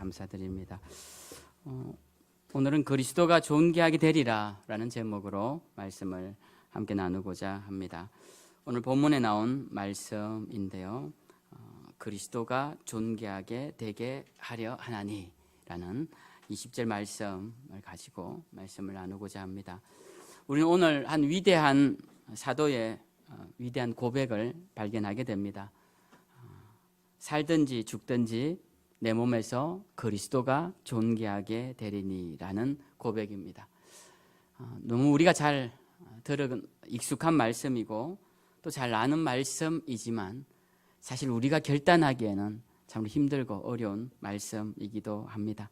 감사드립니다. 오늘은 그리스도가 존귀하게 되리라 라는 제목으로 말씀을 함께 나누고자 합니다. 오늘 본문에 나온 말씀인데요, 그리스도가 존귀하게 되게 하려 하나니 라는 20절 말씀을 가지고 말씀을 나누고자 합니다. 우리는 오늘 한 위대한 사도의 위대한 고백을 발견하게 됩니다. 살든지 죽든지 내 몸에서 그리스도가 존귀하게 되리니라는 고백입니다. 너무 우리가 잘 들은 익숙한 말씀이고 또 잘 아는 말씀이지만 사실 우리가 결단하기에는 참 힘들고 어려운 말씀이기도 합니다.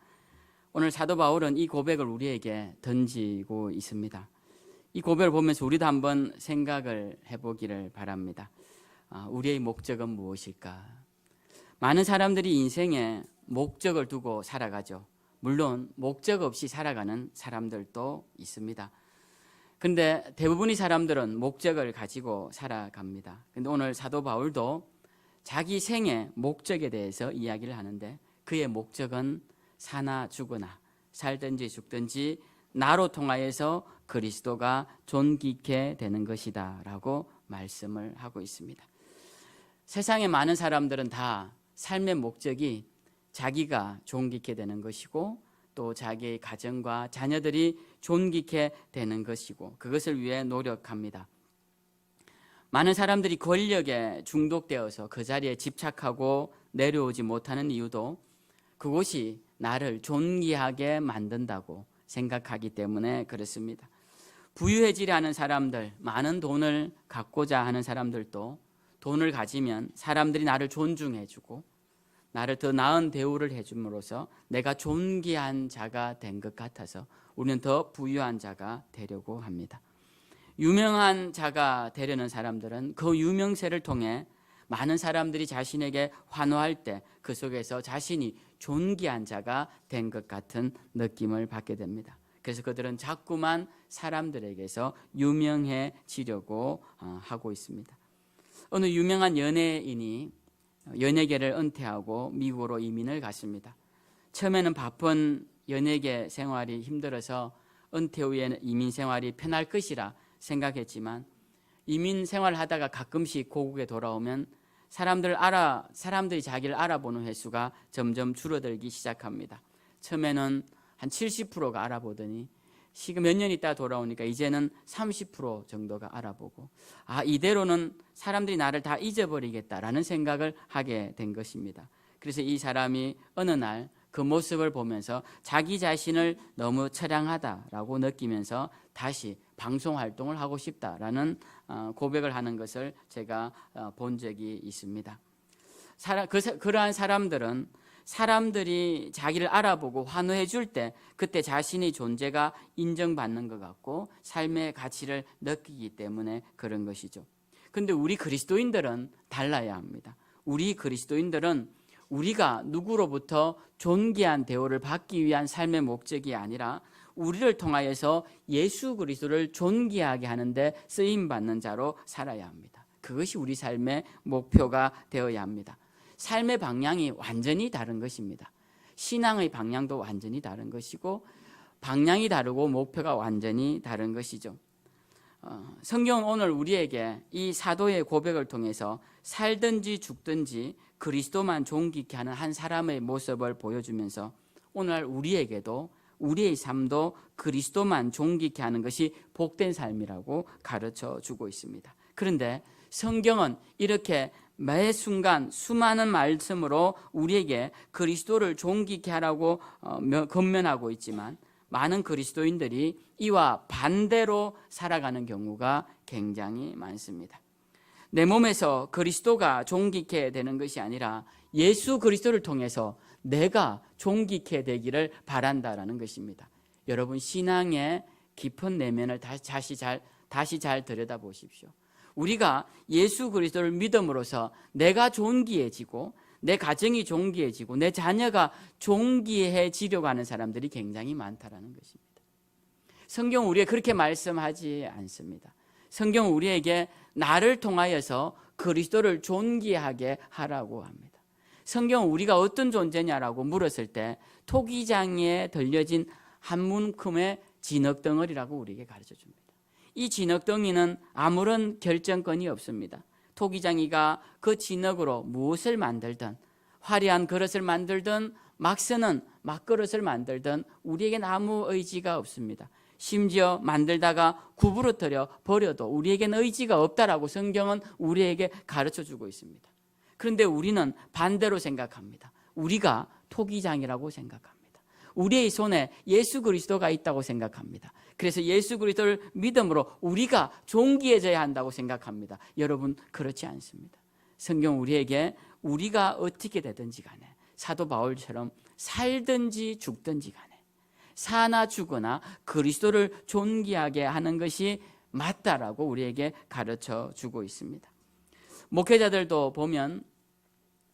오늘 사도 바울은 이 고백을 우리에게 던지고 있습니다. 이 고백을 보면서 우리도 한번 생각을 해보기를 바랍니다. 우리의 목적은 무엇일까? 많은 사람들이 인생에 목적을 두고 살아가죠. 물론 목적 없이 살아가는 사람들도 있습니다. 근데 대부분의 사람들은 목적을 가지고 살아갑니다. 근데 오늘 사도 바울도 자기 생의 목적에 대해서 이야기를 하는데 그의 목적은 사나 죽으나 살든지 죽든지 나로 통하여서 그리스도가 존귀케 되는 것이다 라고 말씀을 하고 있습니다. 세상에 많은 사람들은 다 삶의 목적이 자기가 존귀케 되는 것이고 또 자기의 가정과 자녀들이 존귀케 되는 것이고 그것을 위해 노력합니다. 많은 사람들이 권력에 중독되어서 그 자리에 집착하고 내려오지 못하는 이유도 그곳이 나를 존귀하게 만든다고 생각하기 때문에 그렇습니다. 부유해지려 하는 사람들, 많은 돈을 갖고자 하는 사람들도 돈을 가지면 사람들이 나를 존중해주고 나를 더 나은 대우를 해줌으로써 내가 존귀한 자가 된 것 같아서 우리는 더 부유한 자가 되려고 합니다. 유명한 자가 되려는 사람들은 그 유명세를 통해 많은 사람들이 자신에게 환호할 때 그 속에서 자신이 존귀한 자가 된 것 같은 느낌을 받게 됩니다. 그래서 그들은 자꾸만 사람들에게서 유명해지려고 하고 있습니다. 어느 유명한 연예인이 연예계를 은퇴하고 미국으로 이민을 갔습니다. 처음에는 바쁜 연예계 생활이 힘들어서 은퇴 후에는 이민 생활이 편할 것이라 생각했지만 이민 생활하다가 가끔씩 고국에 돌아오면 사람들이 자기를 알아보는 횟수가 점점 줄어들기 시작합니다. 처음에는 한 70%가 알아보더니 몇 년 있다 돌아오니까 이제는 30% 정도가 알아보고 이대로는 사람들이 나를 다 잊어버리겠다라는 생각을 하게 된 것입니다. 그래서 이 사람이 어느 날 그 모습을 보면서 자기 자신을 너무 처량하다라고 느끼면서 다시 방송 활동을 하고 싶다라는 고백을 하는 것을 제가 본 적이 있습니다. 그러한 사람들은 사람들이 자기를 알아보고 환호해 줄 때 그때 자신의 존재가 인정받는 것 같고 삶의 가치를 느끼기 때문에 그런 것이죠. 그런데 우리 그리스도인들은 달라야 합니다. 우리 그리스도인들은 우리가 누구로부터 존귀한 대우를 받기 위한 삶의 목적이 아니라 우리를 통하여서 예수 그리스도를 존귀하게 하는데 쓰임받는 자로 살아야 합니다. 그것이 우리 삶의 목표가 되어야 합니다. 삶의 방향이 완전히 다른 것입니다. 신앙의 방향도 완전히 다른 것이고 방향이 다르고 목표가 완전히 다른 것이죠. 성경은 오늘 우리에게 이 사도의 고백을 통해서 살든지 죽든지 그리스도만 존귀케 하는 한 사람의 모습을 보여주면서 오늘 우리에게도 우리의 삶도 그리스도만 존귀케 하는 것이 복된 삶이라고 가르쳐 주고 있습니다. 그런데 성경은 이렇게 매 순간 수많은 말씀으로 우리에게 그리스도를 존귀케 하라고 권면하고 있지만 많은 그리스도인들이 이와 반대로 살아가는 경우가 굉장히 많습니다. 내 몸에서 그리스도가 존귀케 되는 것이 아니라 예수 그리스도를 통해서 내가 존귀케 되기를 바란다라는 것입니다. 여러분 신앙의 깊은 내면을 다시 잘 들여다보십시오. 우리가 예수 그리스도를 믿음으로써 내가 존귀해지고 내 가정이 존귀해지고 내 자녀가 존귀해지려고 하는 사람들이 굉장히 많다라는 것입니다. 성경은 우리에게 그렇게 말씀하지 않습니다. 성경은 우리에게 나를 통하여서 그리스도를 존귀하게 하라고 합니다. 성경은 우리가 어떤 존재냐라고 물었을 때 토기장에 들려진 한 문큼의 진흙덩어리라고 우리에게 가르쳐 줍니다. 이 진흙덩이는 아무런 결정권이 없습니다. 토기장이가 그 진흙으로 무엇을 만들든, 화려한 그릇을 만들든 막 쓰는 막그릇을 만들든 우리에게는 아무 의지가 없습니다. 심지어 만들다가 구부러뜨려 버려도 우리에게는 의지가 없다라고 성경은 우리에게 가르쳐주고 있습니다. 그런데 우리는 반대로 생각합니다. 우리가 토기장이라고 생각합니다. 우리의 손에 예수 그리스도가 있다고 생각합니다. 그래서 예수 그리스도를 믿음으로 우리가 존귀해져야 한다고 생각합니다. 여러분, 그렇지 않습니다. 성경 우리에게 우리가 어떻게 되든지 간에 사도 바울처럼 살든지 죽든지 간에 사나 죽으나 그리스도를 존귀하게 하는 것이 맞다라고 우리에게 가르쳐 주고 있습니다. 목회자들도 보면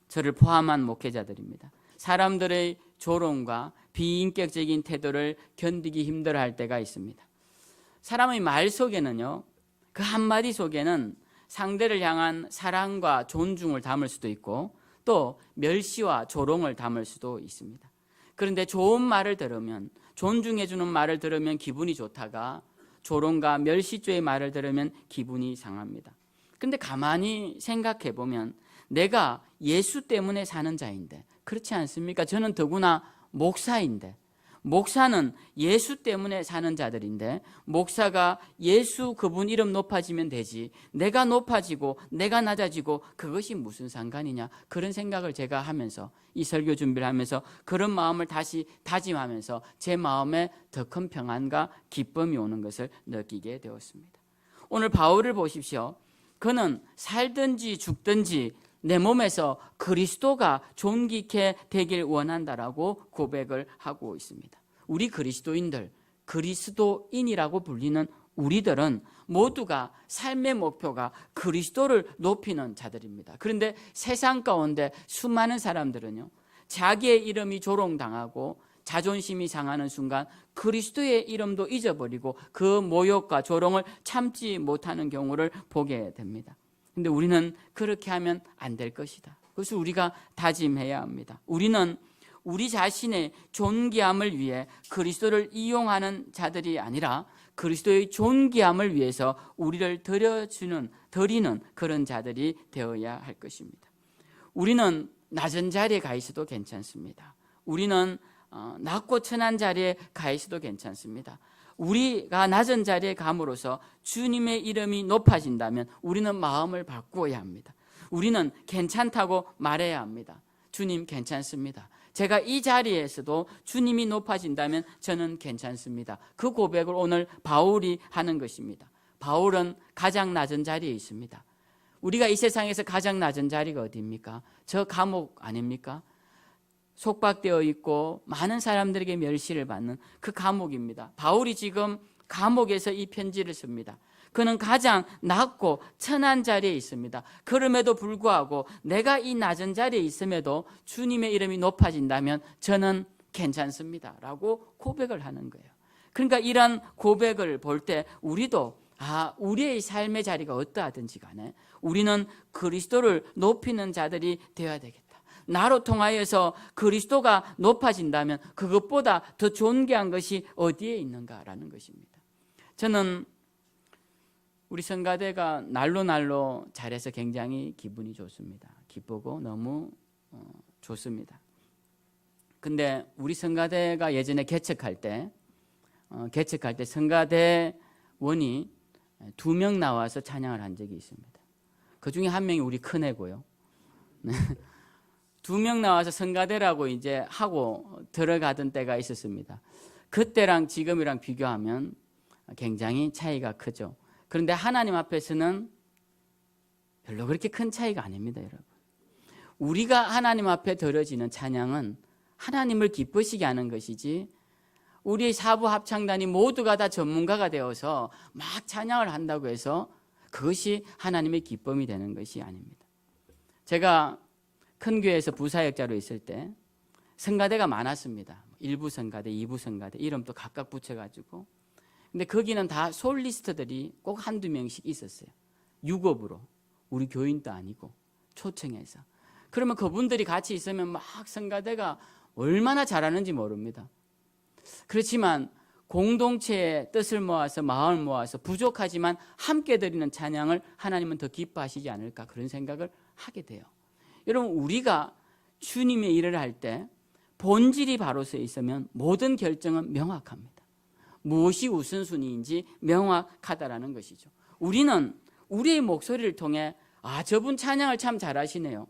저를 포함한 목회자들입니다. 사람들의 조롱과 비인격적인 태도를 견디기 힘들어할 때가 있습니다. 사람의 말 속에는요, 그 한마디 속에는 상대를 향한 사랑과 존중을 담을 수도 있고 또 멸시와 조롱을 담을 수도 있습니다. 그런데 좋은 말을 들으면, 존중해주는 말을 들으면 기분이 좋다가 조롱과 멸시죄의 말을 들으면 기분이 상합니다. 그런데 가만히 생각해 보면 내가 예수 때문에 사는 자인데, 그렇지 않습니까? 저는 더구나 목사인데, 목사는 예수 때문에 사는 자들인데 목사가 예수 그분 이름 높아지면 되지 내가 높아지고 내가 낮아지고 그것이 무슨 상관이냐, 그런 생각을 제가 하면서 이 설교 준비를 하면서 그런 마음을 다시 다짐하면서 제 마음에 더 큰 평안과 기쁨이 오는 것을 느끼게 되었습니다. 오늘 바울을 보십시오. 그는 살든지 죽든지 내 몸에서 그리스도가 존귀케 되길 원한다라고 고백을 하고 있습니다. 우리 그리스도인들, 그리스도인이라고 불리는 우리들은 모두가 삶의 목표가 그리스도를 높이는 자들입니다. 그런데 세상 가운데 수많은 사람들은요, 자기의 이름이 조롱당하고 자존심이 상하는 순간 그리스도의 이름도 잊어버리고 그 모욕과 조롱을 참지 못하는 경우를 보게 됩니다. 근데 우리는 그렇게 하면 안 될 것이다. 그것을 우리가 다짐해야 합니다. 우리는 우리 자신의 존귀함을 위해 그리스도를 이용하는 자들이 아니라 그리스도의 존귀함을 위해서 우리를 드리는 그런 자들이 되어야 할 것입니다. 우리는 낮은 자리에 가 있어도 괜찮습니다. 우리는 낮고 천한 자리에 가 있어도 괜찮습니다. 우리가 낮은 자리에 감으로써 주님의 이름이 높아진다면 우리는 마음을 바꾸어야 합니다. 우리는 괜찮다고 말해야 합니다. 주님 괜찮습니다. 제가 이 자리에서도 주님이 높아진다면 저는 괜찮습니다. 그 고백을 오늘 바울이 하는 것입니다. 바울은 가장 낮은 자리에 있습니다. 우리가 이 세상에서 가장 낮은 자리가 어디입니까? 저 감옥 아닙니까? 속박되어 있고 많은 사람들에게 멸시를 받는 그 감옥입니다. 바울이 지금 감옥에서 이 편지를 씁니다. 그는 가장 낮고 천한 자리에 있습니다. 그럼에도 불구하고 내가 이 낮은 자리에 있음에도 주님의 이름이 높아진다면 저는 괜찮습니다 라고 고백을 하는 거예요. 그러니까 이런 고백을 볼 때 우리도 우리의 삶의 자리가 어떠하든지 간에 우리는 그리스도를 높이는 자들이 되어야 되겠다. 나로 통하여서 그리스도가 높아진다면 그것보다 더 존귀한 것이 어디에 있는가라는 것입니다. 저는 우리 성가대가 날로 잘해서 굉장히 기분이 좋습니다. 기쁘고 너무 좋습니다. 근데 우리 성가대가 예전에 개척할 때 성가대원이 2명 나와서 찬양을 한 적이 있습니다. 그 중에 한 명이 우리 큰애고요. 2명 나와서 성가대라고 이제 하고 들어가던 때가 있었습니다. 그때랑 지금이랑 비교하면 굉장히 차이가 크죠. 그런데 하나님 앞에서는 별로 그렇게 큰 차이가 아닙니다, 여러분. 우리가 하나님 앞에 드려지는 찬양은 하나님을 기쁘시게 하는 것이지 우리의 사부 합창단이 모두가 다 전문가가 되어서 막 찬양을 한다고 해서 그것이 하나님의 기쁨이 되는 것이 아닙니다. 제가 큰 교회에서 부사역자로 있을 때 성가대가 많았습니다. 1부 성가대, 2부 성가대 이름도 각각 붙여가지고. 근데 거기는 다 솔리스트들이 꼭 한두 명씩 있었어요. 유급으로. 우리 교인도 아니고 초청해서. 그러면 그분들이 같이 있으면 막 성가대가 얼마나 잘하는지 모릅니다. 그렇지만 공동체의 뜻을 모아서 마음을 모아서 부족하지만 함께 드리는 찬양을 하나님은 더 기뻐하시지 않을까, 그런 생각을 하게 돼요. 여러분, 우리가 주님의 일을 할 때 본질이 바로 서 있으면 모든 결정은 명확합니다. 무엇이 우선순위인지 명확하다라는 것이죠. 우리는 우리의 목소리를 통해 저분 찬양을 참 잘하시네요,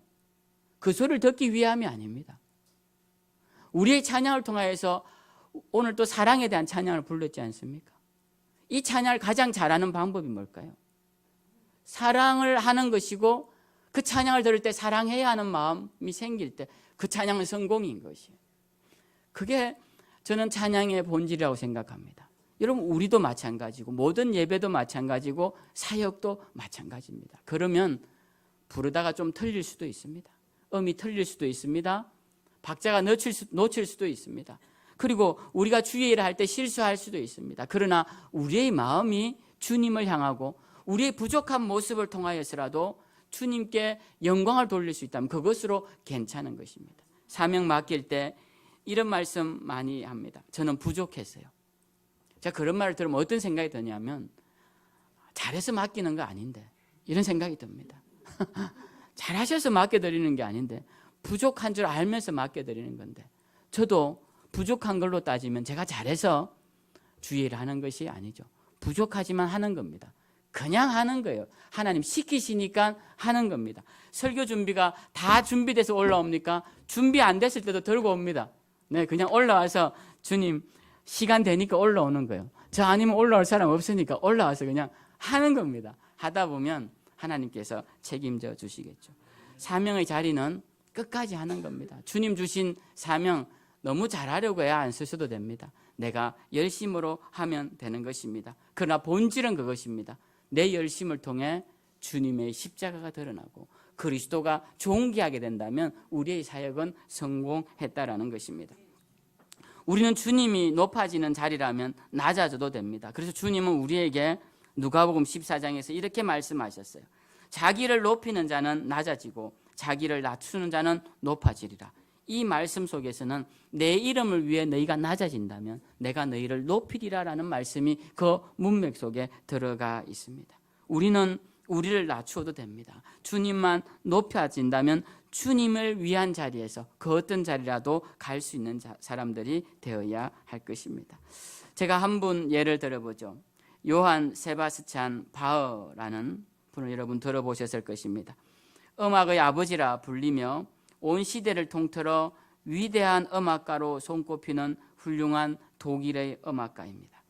그 소리를 듣기 위함이 아닙니다. 우리의 찬양을 통하여서 오늘 또 사랑에 대한 찬양을 불렀지 않습니까? 이 찬양을 가장 잘하는 방법이 뭘까요? 사랑을 하는 것이고, 그 찬양을 들을 때 사랑해야 하는 마음이 생길 때 그 찬양은 성공인 것이에요. 그게 저는 찬양의 본질이라고 생각합니다. 여러분, 우리도 마찬가지고 모든 예배도 마찬가지고 사역도 마찬가지입니다. 그러면 부르다가 좀 틀릴 수도 있습니다. 음이 틀릴 수도 있습니다. 박자가 놓칠 수도 있습니다. 그리고 우리가 주의 일을 할 때 실수할 수도 있습니다. 그러나 우리의 마음이 주님을 향하고 우리의 부족한 모습을 통하여서라도 주님께 영광을 돌릴 수 있다면 그것으로 괜찮은 것입니다. 사명 맡길 때 이런 말씀 많이 합니다. 저는 부족했어요. 제가 그런 말을 들으면 어떤 생각이 드냐면, 잘해서 맡기는 거 아닌데, 이런 생각이 듭니다. 잘하셔서 맡겨드리는 게 아닌데, 부족한 줄 알면서 맡겨드리는 건데, 저도 부족한 걸로 따지면 제가 잘해서 주의 일을 하는 것이 아니죠. 부족하지만 하는 겁니다. 그냥 하는 거예요. 하나님 시키시니까 하는 겁니다. 설교 준비가 다 준비돼서 올라옵니까? 준비 안 됐을 때도 들고 옵니다. 네, 그냥 올라와서 주님 시간 되니까 올라오는 거예요. 저 아니면 올라올 사람 없으니까 올라와서 그냥 하는 겁니다. 하다 보면 하나님께서 책임져 주시겠죠. 사명의 자리는 끝까지 하는 겁니다. 주님 주신 사명 너무 잘하려고 해야 안 쓰셔도 됩니다. 내가 열심으로 하면 되는 것입니다. 그러나 본질은 그것입니다. 내 열심을 통해 주님의 십자가가 드러나고 그리스도가 존귀하게 된다면 우리의 사역은 성공했다라는 것입니다. 우리는 주님이 높아지는 자리라면 낮아져도 됩니다. 그래서 주님은 우리에게 누가복음 14장에서 이렇게 말씀하셨어요. 자기를 높이는 자는 낮아지고 자기를 낮추는 자는 높아지리라. 이 말씀 속에서는 내 이름을 위해 너희가 낮아진다면 내가 너희를 높이리라라는 말씀이 그 문맥 속에 들어가 있습니다. 우리는 우리를 낮추어도 됩니다. 주님만 높여진다면 주님을 위한 자리에서 그 어떤 자리라도 갈 수 있는 사람들이 되어야 할 것입니다. 제가 한 분 예를 들어보죠. 요한 세바스찬 바흐라는 분을 여러분 들어보셨을 것입니다. 음악의 아버지라 불리며 온 시대를 통틀어 위대한 음악가로 손꼽히는 훌륭한 독일의 음악가입니다.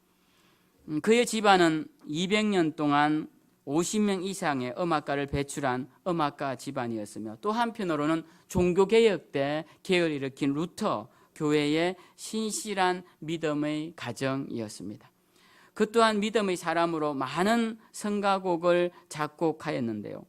그의 집안은 200년 동안 50명 이상의 음악가를 배출한 음악가 집안이었으며 또 한편으로는 종교개혁 때 개혁을 일으킨 루터 교회의 신실한 믿음의 가정이었습니다. 그 또한 믿음의 사람으로 많은 성가곡을 작곡하였는데요.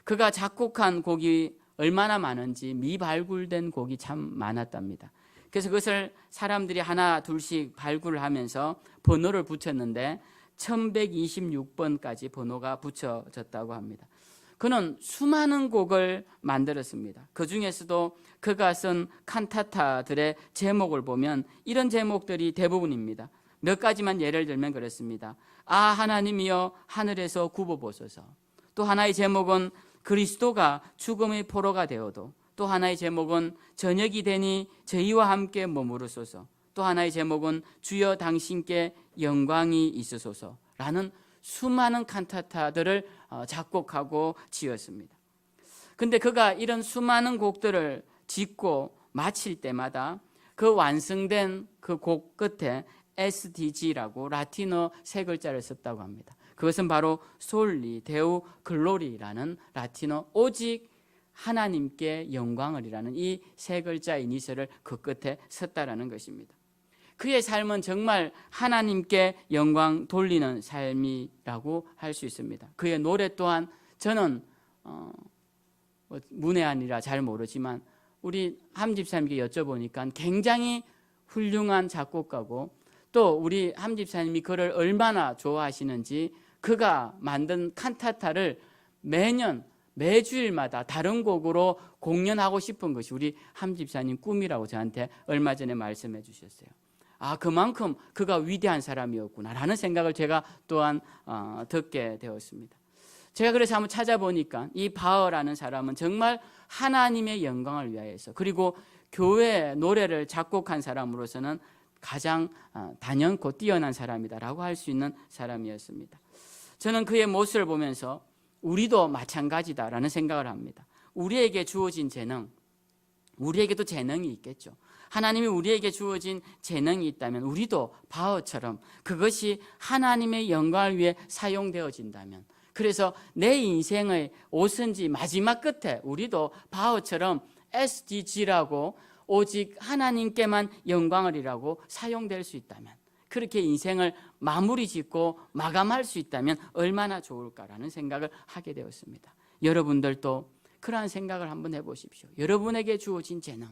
그가 작곡한 곡이 얼마나 많은지 미발굴된 곡이 참 많았답니다. 그래서 그것을 사람들이 하나 둘씩 발굴을 하면서 번호를 붙였는데 1126번까지 번호가 붙여졌다고 합니다. 그는 수많은 곡을 만들었습니다. 그 중에서도 그가 쓴 칸타타들의 제목을 보면 이런 제목들이 대부분입니다. 몇 가지만 예를 들면 그렇습니다. 하나님이여 하늘에서 굽어보소서. 또 하나의 제목은 그리스도가 죽음의 포로가 되어도, 또 하나의 제목은 저녁이 되니 저희와 함께 머무르소서. 또 하나의 제목은 주여 당신께 영광이 있으소서라는 수많은 칸타타들을 작곡하고 지었습니다. 근데 그가 이런 수많은 곡들을 짓고 마칠 때마다 그 완성된 그 곡 끝에 SDG라고 라틴어 세 글자를 썼다고 합니다. 그것은 바로 솔리 데우 글로리라는 라틴어 오직 하나님께 영광을이라는 이 세 글자 이니셜을 그 끝에 썼다라는 것입니다. 그의 삶은 정말 하나님께 영광 돌리는 삶이라고 할 수 있습니다. 그의 노래 또한 저는 문외한이라 잘 모르지만 우리 함 집사님께 여쭤보니까 굉장히 훌륭한 작곡가고 또 우리 함 집사님이 그를 얼마나 좋아하시는지 그가 만든 칸타타를 매년 매주일마다 다른 곡으로 공연하고 싶은 것이 우리 함 집사님 꿈이라고 저한테 얼마 전에 말씀해 주셨어요. 아, 그만큼 그가 위대한 사람이었구나라는 생각을 제가 또한 듣게 되었습니다. 제가 그래서 한번 찾아보니까 이 바흐라는 사람은 정말 하나님의 영광을 위하여서, 그리고 교회 노래를 작곡한 사람으로서는 가장 단연코 뛰어난 사람이다라고 할 수 있는 사람이었습니다. 저는 그의 모습을 보면서 우리도 마찬가지다라는 생각을 합니다. 우리에게 주어진 재능, 우리에게도 재능이 있겠죠. 하나님이 우리에게 주어진 재능이 있다면 우리도 바흐처럼 그것이 하나님의 영광을 위해 사용되어진다면, 그래서 내 인생의 오선지 마지막 끝에 우리도 바흐처럼 SDG라고 오직 하나님께만 영광을이라고 사용될 수 있다면, 그렇게 인생을 마무리 짓고 마감할 수 있다면 얼마나 좋을까라는 생각을 하게 되었습니다. 여러분들도 그러한 생각을 한번 해보십시오. 여러분에게 주어진 재능,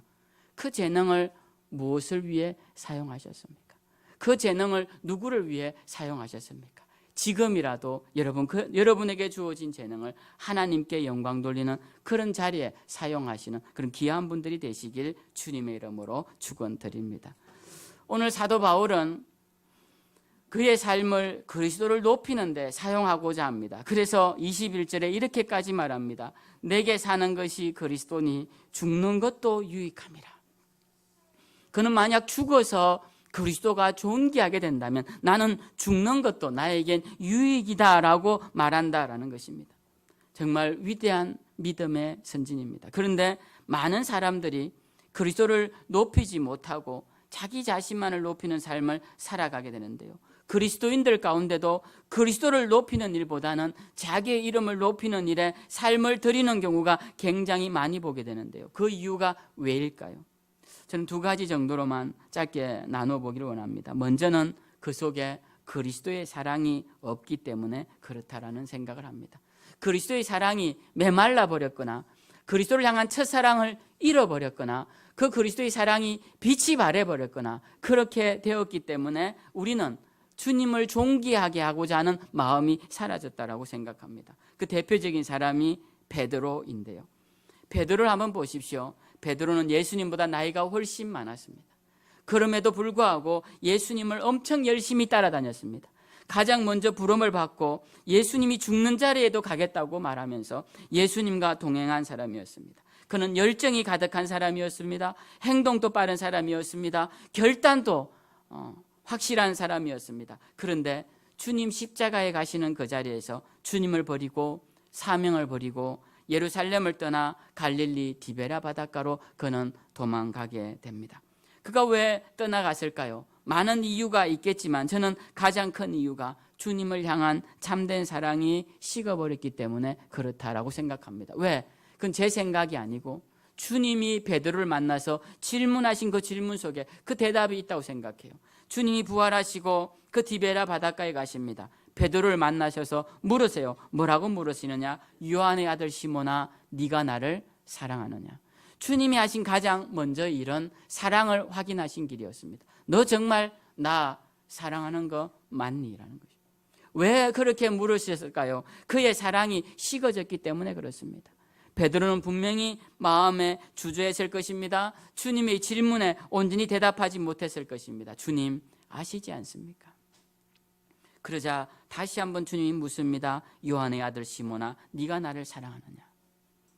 그 재능을 무엇을 위해 사용하셨습니까? 그 재능을 누구를 위해 사용하셨습니까? 지금이라도 여러분에게 주어진 재능을 하나님께 영광 돌리는 그런 자리에 사용하시는 그런 귀한 분들이 되시길 주님의 이름으로 축원드립니다. 오늘 사도 바울은 그의 삶을 그리스도를 높이는 데 사용하고자 합니다. 그래서 21절에 이렇게까지 말합니다. 내게 사는 것이 그리스도니 죽는 것도 유익함이라. 그는 만약 죽어서 그리스도가 존귀하게 된다면 나는 죽는 것도 나에겐 유익이다라고 말한다라는 것입니다. 정말 위대한 믿음의 선진입니다. 그런데 많은 사람들이 그리스도를 높이지 못하고 자기 자신만을 높이는 삶을 살아가게 되는데요. 그리스도인들 가운데도 그리스도를 높이는 일보다는 자기의 이름을 높이는 일에 삶을 들이는 경우가 굉장히 많이 보게 되는데요. 그 이유가 왜일까요? 저는 두 가지 정도로만 짧게 나눠보기를 원합니다. 먼저는 그 속에 그리스도의 사랑이 없기 때문에 그렇다라는 생각을 합니다. 그리스도의 사랑이 메말라 버렸거나 그리스도를 향한 첫사랑을 잃어버렸거나 그 그리스도의 사랑이 빛이 바래버렸거나 그렇게 되었기 때문에 우리는 주님을 존귀하게 하고자 하는 마음이 사라졌다라고 생각합니다. 그 대표적인 사람이 베드로인데요. 베드로를 한번 보십시오. 베드로는 예수님보다 나이가 훨씬 많았습니다. 그럼에도 불구하고 예수님을 엄청 열심히 따라다녔습니다. 가장 먼저 부름을 받고 예수님이 죽는 자리에도 가겠다고 말하면서 예수님과 동행한 사람이었습니다. 그는 열정이 가득한 사람이었습니다. 행동도 빠른 사람이었습니다. 결단도 확실한 사람이었습니다. 그런데 주님 십자가에 가시는 그 자리에서 주님을 버리고 사명을 버리고 예루살렘을 떠나 갈릴리 디베라 바닷가로 그는 도망가게 됩니다. 그가 왜 떠나갔을까요? 많은 이유가 있겠지만 저는 가장 큰 이유가 주님을 향한 참된 사랑이 식어버렸기 때문에 그렇다라고 생각합니다. 왜? 그건 제 생각이 아니고 주님이 베드로를 만나서 질문하신 그 질문 속에 그 대답이 있다고 생각해요. 주님이 부활하시고 그 디베라 바닷가에 가십니다. 베드로를 만나셔서 물으세요. 뭐라고 물으시느냐? 요한의 아들 시몬아, 네가 나를 사랑하느냐? 주님이 하신 가장 먼저 일은 사랑을 확인하신 길이었습니다. 너 정말 나 사랑하는 거 맞니? 라는 것이죠. 왜 그렇게 물으셨을까요? 그의 사랑이 식어졌기 때문에 그렇습니다. 베드로는 분명히 마음에 주저했을 것입니다. 주님의 질문에 온전히 대답하지 못했을 것입니다. 주님 아시지 않습니까? 그러자 다시 한번 주님이 묻습니다. 요한의 아들 시몬아, 네가 나를 사랑하느냐?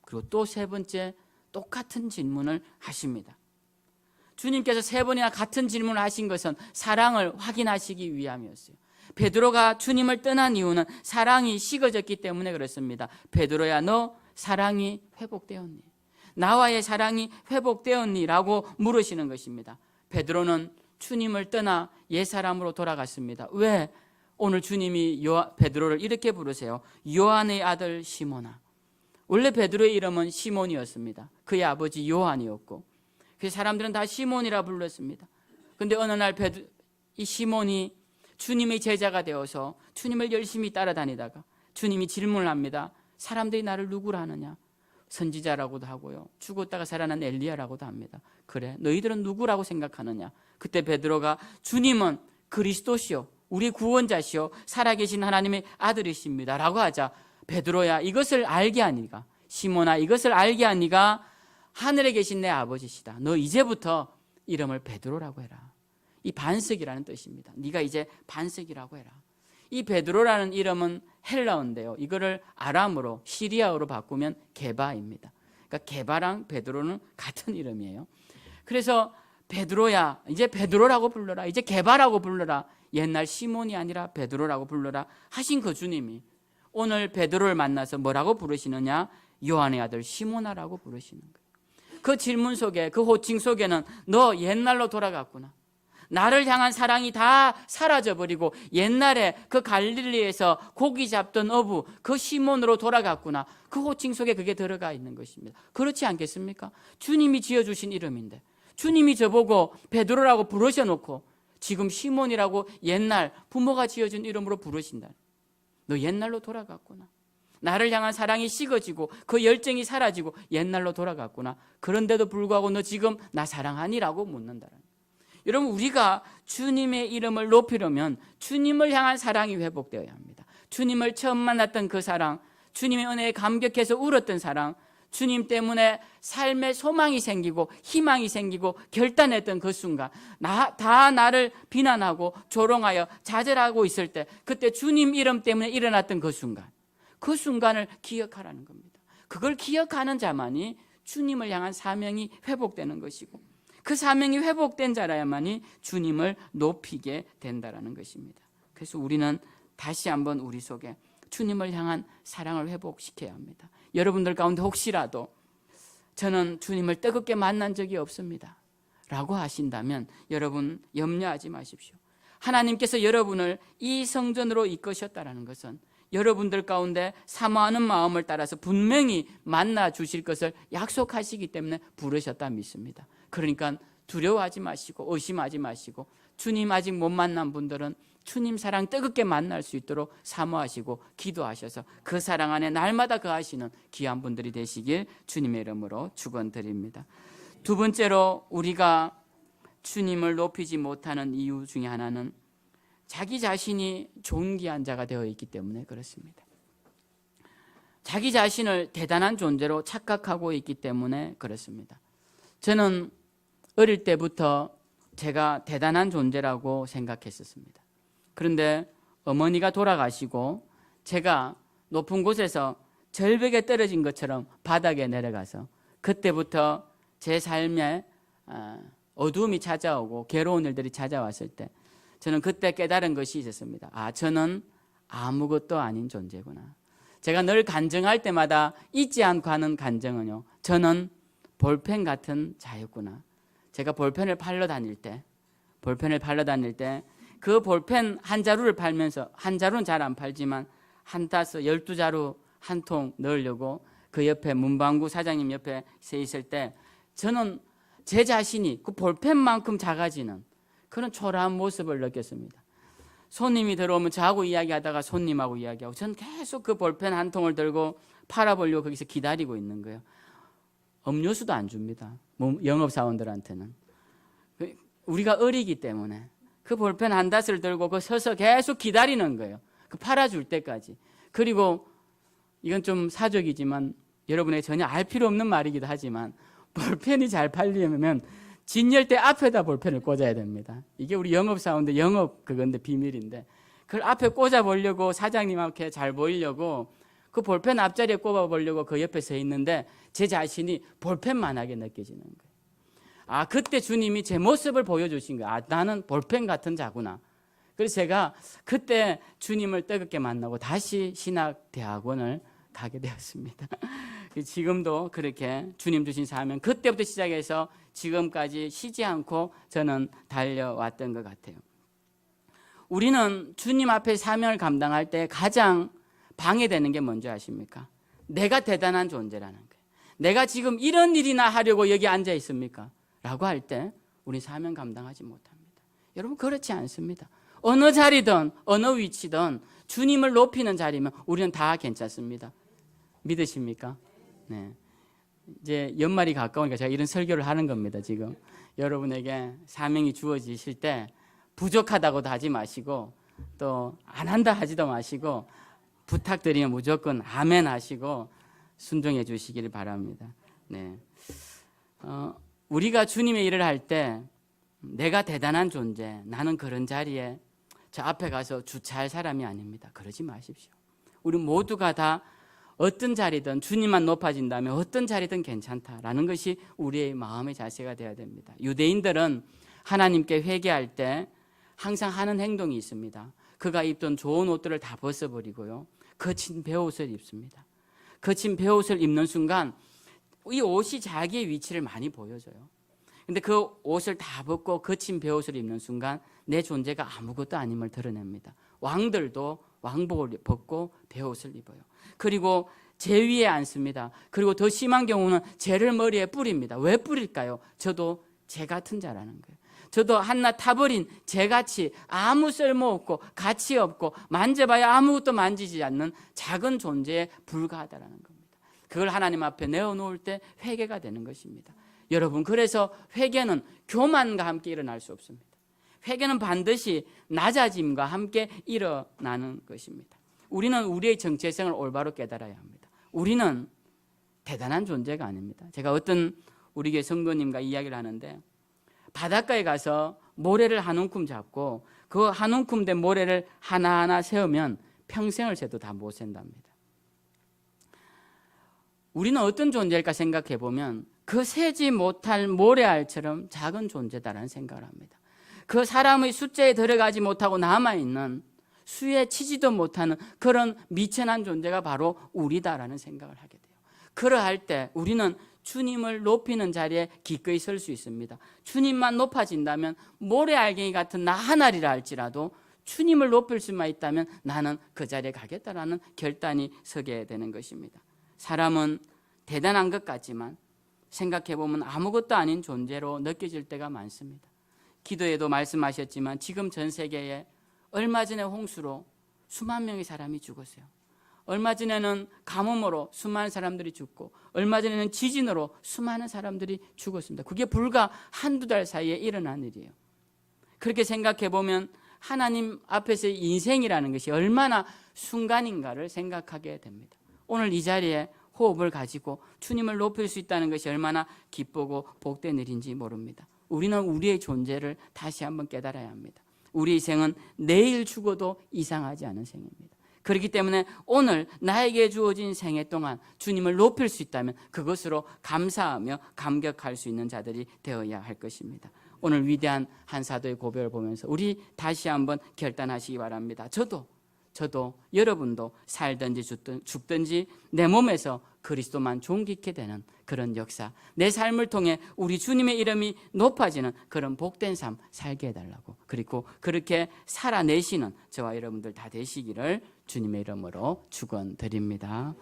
그리고 또 세 번째 똑같은 질문을 하십니다. 주님께서 세 번이나 같은 질문을 하신 것은 사랑을 확인하시기 위함이었어요. 베드로가 주님을 떠난 이유는 사랑이 식어졌기 때문에 그렇습니다. 베드로야, 너 사랑이 회복되었니? 나와의 사랑이 회복되었니? 라고 물으시는 것입니다. 베드로는 주님을 떠나 옛사람으로 돌아갔습니다. 왜? 오늘 주님이 베드로를 이렇게 부르세요. 요한의 아들 시몬아. 원래 베드로의 이름은 시몬이었습니다. 그의 아버지 요한이었고 그 사람들은 다 시몬이라 불렀습니다. 그런데 어느 날 이 시몬이 주님의 제자가 되어서 주님을 열심히 따라다니다가 주님이 질문을 합니다. 사람들이 나를 누구라 하느냐? 선지자라고도 하고요. 죽었다가 살아난 엘리야라고도 합니다. 그래, 너희들은 누구라고 생각하느냐? 그때 베드로가 주님은 그리스도시요, 우리 구원자시요, 살아계신 하나님의 아들이십니다 라고 하자, 베드로야, 이것을 알게 하니까 시몬아, 이것을 알게 한 네가 하늘에 계신 내 아버지시다. 너 이제부터 이름을 베드로라고 해라. 이 반석이라는 뜻입니다. 네가 이제 반석이라고 해라. 이 베드로라는 이름은 헬라어인데요, 이거를 아람어로, 시리아어로 바꾸면 게바입니다. 그러니까 게바랑 베드로는 같은 이름이에요. 그래서 베드로야, 이제 베드로라고 불러라. 이제 게바라고 불러라. 옛날 시몬이 아니라 베드로라고 불러라 하신 그 주님이 오늘 베드로를 만나서 뭐라고 부르시느냐? 요한의 아들 시몬아라고 부르시는 거예요. 그 질문 속에, 그 호칭 속에는 너 옛날로 돌아갔구나. 나를 향한 사랑이 다 사라져버리고 옛날에 그 갈릴리에서 고기 잡던 어부 그 시몬으로 돌아갔구나. 그 호칭 속에 그게 들어가 있는 것입니다. 그렇지 않겠습니까? 주님이 지어주신 이름인데 주님이 저보고 베드로라고 부르셔놓고 지금 시몬이라고 옛날 부모가 지어준 이름으로 부르신다. 너 옛날로 돌아갔구나. 나를 향한 사랑이 식어지고 그 열정이 사라지고 옛날로 돌아갔구나. 그런데도 불구하고 너 지금 나 사랑하니라고 묻는다는. 여러분, 우리가 주님의 이름을 높이려면 주님을 향한 사랑이 회복되어야 합니다. 주님을 처음 만났던 그 사랑, 주님의 은혜에 감격해서 울었던 사랑, 주님 때문에 삶의 소망이 생기고 희망이 생기고 결단했던 그 순간, 다 나를 비난하고 조롱하여 좌절하고 있을 때, 그때 주님 이름 때문에 일어났던 그 순간, 그 순간을 기억하라는 겁니다. 그걸 기억하는 자만이 주님을 향한 사명이 회복되는 것이고, 그 사명이 회복된 자라야만이 주님을 높이게 된다는 것입니다. 그래서 우리는 다시 한번 우리 속에 주님을 향한 사랑을 회복시켜야 합니다. 여러분들 가운데 혹시라도 저는 주님을 뜨겁게 만난 적이 없습니다 라고 하신다면 여러분 염려하지 마십시오. 하나님께서 여러분을 이 성전으로 이끄셨다는 것은 여러분들 가운데 사모하는 마음을 따라서 분명히 만나 주실 것을 약속하시기 때문에 부르셨다 믿습니다. 그러니까 두려워하지 마시고 의심하지 마시고, 주님 아직 못 만난 분들은 주님 사랑 뜨겁게 만날 수 있도록 사모하시고 기도하셔서 그 사랑 안에 날마다 거하시는 귀한 분들이 되시길 주님의 이름으로 축원드립니다. 두 번째로 우리가 주님을 높이지 못하는 이유 중에 하나는 자기 자신이 존귀한 자가 되어 있기 때문에 그렇습니다. 자기 자신을 대단한 존재로 착각하고 있기 때문에 그렇습니다. 저는 어릴 때부터 제가 대단한 존재라고 생각했었습니다. 그런데 어머니가 돌아가시고 제가 높은 곳에서 절벽에 떨어진 것처럼 바닥에 내려가서 그때부터 제 삶에 어두움이 찾아오고 괴로운 일들이 찾아왔을 때 저는 그때 깨달은 것이 있었습니다. 아, 저는 아무것도 아닌 존재구나. 제가 늘 간증할 때마다 잊지 않고 하는 간증은요, 저는 볼펜 같은 자였구나. 제가 볼펜을 팔러 다닐 때 그 볼펜 한 자루를 팔면서, 한 자루는 잘 안 팔지만 한 따스 12자루 한 통 넣으려고 그 옆에 문방구 사장님 옆에 서 있을 때 저는 제 자신이 그 볼펜만큼 작아지는 그런 초라한 모습을 느꼈습니다. 손님이 들어오면 저하고 이야기하다가 손님하고 이야기하고, 저는 계속 그 볼펜 한 통을 들고 팔아보려고 거기서 기다리고 있는 거예요. 음료수도 안 줍니다. 영업사원들한테는. 우리가 어리기 때문에 그 볼펜 한 닷을 들고 그 서서 계속 기다리는 거예요. 그 팔아줄 때까지. 그리고 이건 좀 사족이지만 여러분에게 전혀 알 필요 없는 말이기도 하지만 볼펜이 잘 팔리려면 진열대 앞에다 볼펜을 꽂아야 됩니다. 이게 우리 영업사원들 영업 그건데 비밀인데, 그걸 앞에 꽂아보려고 사장님한테 잘 보이려고 그 볼펜 앞자리에 꼽아보려고 그 옆에 서 있는데 제 자신이 볼펜만하게 느껴지는 거예요. 아, 그때 주님이 제 모습을 보여주신 거예요. 아, 나는 볼펜 같은 자구나. 그래서 제가 그때 주님을 뜨겁게 만나고 다시 신학대학원을 가게 되었습니다. 지금도 그렇게 주님 주신 사명, 그때부터 시작해서 지금까지 쉬지 않고 저는 달려왔던 것 같아요. 우리는 주님 앞에 사명을 감당할 때 가장 방해되는 게 뭔지 아십니까? 내가 대단한 존재라는 거예요. 내가 지금 이런 일이나 하려고 여기 앉아 있습니까? 라고 할 때 우리 사명 감당하지 못합니다. 여러분, 그렇지 않습니다. 어느 자리든 어느 위치든 주님을 높이는 자리면 우리는 다 괜찮습니다. 믿으십니까? 네. 이제 연말이 가까우니까 제가 이런 설교를 하는 겁니다. 지금 여러분에게 사명이 주어지실 때 부족하다고도 하지 마시고 또 안 한다 하지도 마시고 부탁드리면 무조건 아멘 하시고 순종해 주시기를 바랍니다. 네. 우리가 주님의 일을 할 때 내가 대단한 존재, 나는 그런 자리에 저 앞에 가서 주차할 사람이 아닙니다. 그러지 마십시오. 우리 모두가 다 어떤 자리든 주님만 높아진다면 어떤 자리든 괜찮다라는 것이 우리의 마음의 자세가 되어야 됩니다. 유대인들은 하나님께 회개할 때 항상 하는 행동이 있습니다. 그가 입던 좋은 옷들을 다 벗어버리고요, 거친 베옷을 입습니다. 거친 베옷을 입는 순간 이 옷이 자기의 위치를 많이 보여줘요. 근데 그 옷을 다 벗고 거친 베옷을 입는 순간 내 존재가 아무것도 아님을 드러냅니다. 왕들도 왕복을 벗고 베옷을 입어요. 그리고 제 위에 앉습니다. 그리고 더 심한 경우는 재를 머리에 뿌립니다. 왜 뿌릴까요? 저도 재 같은 자라는 거예요. 저도 한낱 타버린 재같이 아무 쓸모없고 가치 없고 만져봐야 아무것도 만지지 않는 작은 존재에 불과하다는 겁니다. 그걸 하나님 앞에 내어놓을 때 회개가 되는 것입니다. 여러분, 그래서 회개는 교만과 함께 일어날 수 없습니다. 회개는 반드시 낮아짐과 함께 일어나는 것입니다. 우리는 우리의 정체성을 올바로 깨달아야 합니다. 우리는 대단한 존재가 아닙니다. 제가 어떤 우리 교회 성도님과 이야기를 하는데, 바닷가에 가서 모래를 한 움큼 잡고 그 한 움큼 된 모래를 하나하나 세우면 평생을 새도 다 못 샌답니다. 우리는 어떤 존재일까 생각해 보면 그 세지 못할 모래알처럼 작은 존재다라는 생각을 합니다. 그 사람의 숫자에 들어가지 못하고 남아있는 수에 치지도 못하는 그런 미천한 존재가 바로 우리다라는 생각을 하게 돼요. 그러할 때 우리는 주님을 높이는 자리에 기꺼이 설 수 있습니다. 주님만 높아진다면 모래알갱이 같은 나 하나리라 할지라도 주님을 높일 수만 있다면 나는 그 자리에 가겠다라는 결단이 서게 되는 것입니다. 사람은 대단한 것 같지만 생각해보면 아무것도 아닌 존재로 느껴질 때가 많습니다. 기도에도 말씀하셨지만 지금 전 세계에 얼마 전에 홍수로 수만 명의 사람이 죽었어요. 얼마 전에는 가뭄으로 수많은 사람들이 죽고 얼마 전에는 지진으로 수많은 사람들이 죽었습니다. 그게 불과 한두 달 사이에 일어난 일이에요. 그렇게 생각해보면 하나님 앞에서의 인생이라는 것이 얼마나 순간인가를 생각하게 됩니다. 오늘 이 자리에 호흡을 가지고 주님을 높일 수 있다는 것이 얼마나 기쁘고 복된 일인지 모릅니다. 우리는 우리의 존재를 다시 한번 깨달아야 합니다. 우리의 생은 내일 죽어도 이상하지 않은 생입니다. 그렇기 때문에 오늘 나에게 주어진 생애 동안 주님을 높일 수 있다면 그것으로 감사하며 감격할 수 있는 자들이 되어야 할 것입니다. 오늘 위대한 한 사도의 고백을 보면서 우리 다시 한번 결단하시기 바랍니다. 저도 여러분도 살든지 죽든지 내 몸에서 그리스도만 존귀케 되는 그런 역사, 내 삶을 통해 우리 주님의 이름이 높아지는 그런 복된 삶 살게 해달라고, 그리고 그렇게 살아내시는 저와 여러분들 다 되시기를 주님의 이름으로 축원드립니다.